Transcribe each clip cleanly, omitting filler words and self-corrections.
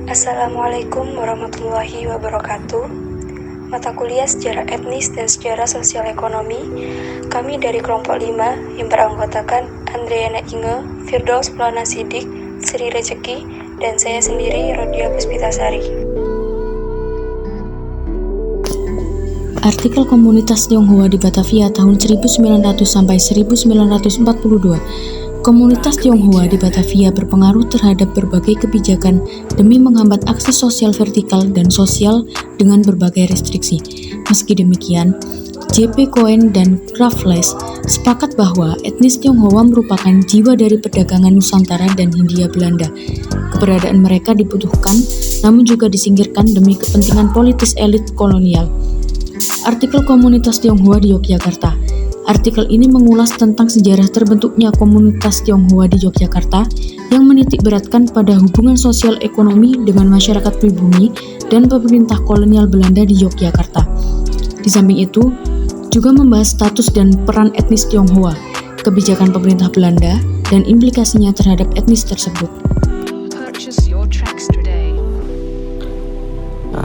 Assalamualaikum warahmatullahi wabarakatuh. Mata kuliah Sejarah Etnis dan Sejarah Sosial Ekonomi. Kami dari kelompok 5 yang beranggotakan Andriana Inge, Firdaus Plana Sidik, Sri Rezeki, dan saya sendiri Rodia Puspitasari. Artikel Komunitas Tionghoa di Batavia tahun 1900 sampai 1942. Komunitas Tionghoa di Batavia berpengaruh terhadap berbagai kebijakan demi menghambat akses sosial vertikal dan sosial dengan berbagai restriksi. Meski demikian, J.P. Cohen dan Raffles sepakat bahwa etnis Tionghoa merupakan jiwa dari perdagangan Nusantara dan Hindia Belanda. Keberadaan mereka dibutuhkan, namun juga disingkirkan demi kepentingan politis elit kolonial. Artikel Komunitas Tionghoa di Yogyakarta. Artikel ini mengulas tentang sejarah terbentuknya komunitas Tionghoa di Yogyakarta yang menitik beratkan pada hubungan sosial ekonomi dengan masyarakat pribumi dan pemerintah kolonial Belanda di Yogyakarta. Di samping itu, juga membahas status dan peran etnis Tionghoa, kebijakan pemerintah Belanda, dan implikasinya terhadap etnis tersebut.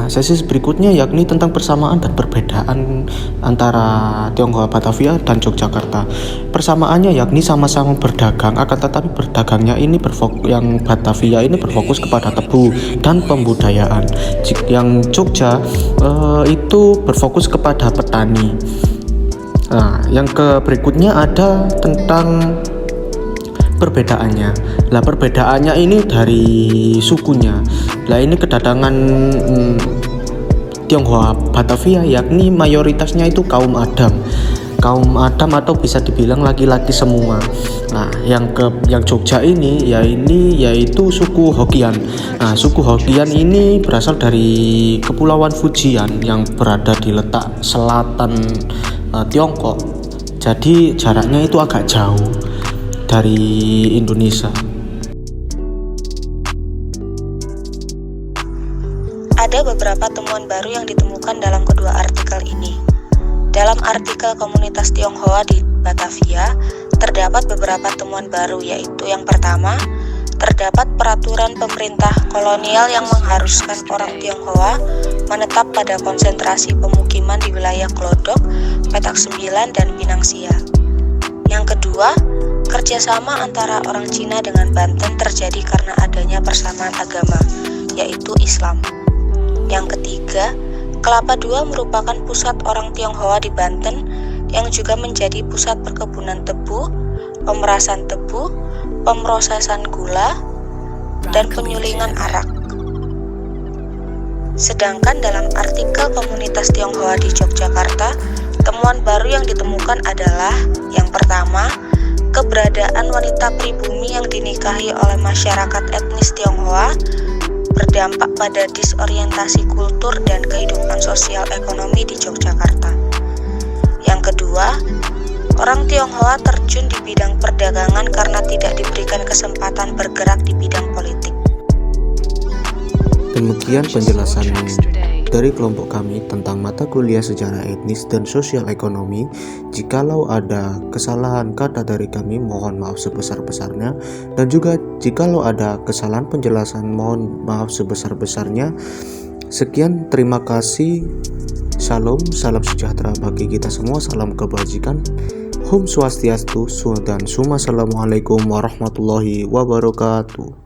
Sesi berikutnya yakni tentang persamaan dan perbedaan antara Tionghoa Batavia dan Yogyakarta. Persamaannya yakni sama-sama berdagang, akan tetapi berdagangnya ini yang Batavia ini berfokus kepada tebu dan pembudayaan. Yang Jogja itu berfokus kepada petani. Yang berikutnya ada tentang perbedaannya. Perbedaannya ini dari sukunya. Ini kedatangan Tionghoa Batavia yakni mayoritasnya itu kaum Adam atau bisa dibilang laki-laki semua. Yang Jogja ini yaitu suku Hokkien. Suku Hokkien ini berasal dari Kepulauan Fujian yang berada di letak selatan Tiongkok. Jadi jaraknya itu agak jauh dari Indonesia. Ada beberapa temuan baru yang ditemukan dalam kedua artikel ini. Dalam artikel Komunitas Tionghoa di Batavia, terdapat beberapa temuan baru, yaitu yang pertama, terdapat peraturan pemerintah kolonial yang mengharuskan orang Tionghoa menetap pada konsentrasi pemukiman di wilayah Glodok, Petak Sembilan, dan Pinang Sia. Yang kedua, kerjasama antara orang Cina dengan Banten terjadi karena adanya persamaan agama, yaitu Islam. Yang ketiga, Kelapa II merupakan pusat orang Tionghoa di Banten yang juga menjadi pusat perkebunan tebu, pemerasan tebu, pemrosesan gula, dan penyulingan arak. Sedangkan dalam artikel Komunitas Tionghoa di Yogyakarta, temuan baru yang ditemukan adalah yang pertama, keberadaan wanita pribumi yang dinikahi oleh masyarakat etnis Tionghoa berdampak pada disorientasi kultur dan kehidupan sosial ekonomi di Yogyakarta. Yang kedua, orang Tionghoa terjun di bidang perdagangan karena tidak diberikan kesempatan bergerak di bidang politik. Demikian penjelasan dari kelompok kami tentang mata kuliah sejarah etnis dan sosial ekonomi. Jikalau ada kesalahan kata dari kami, mohon maaf sebesar-besarnya, dan juga jikalau ada kesalahan penjelasan, mohon maaf sebesar-besarnya. Sekian, terima kasih. Salam sejahtera bagi kita semua, salam kebajikan. Om Swastiastu dan Assalamualaikum warahmatullahi wabarakatuh.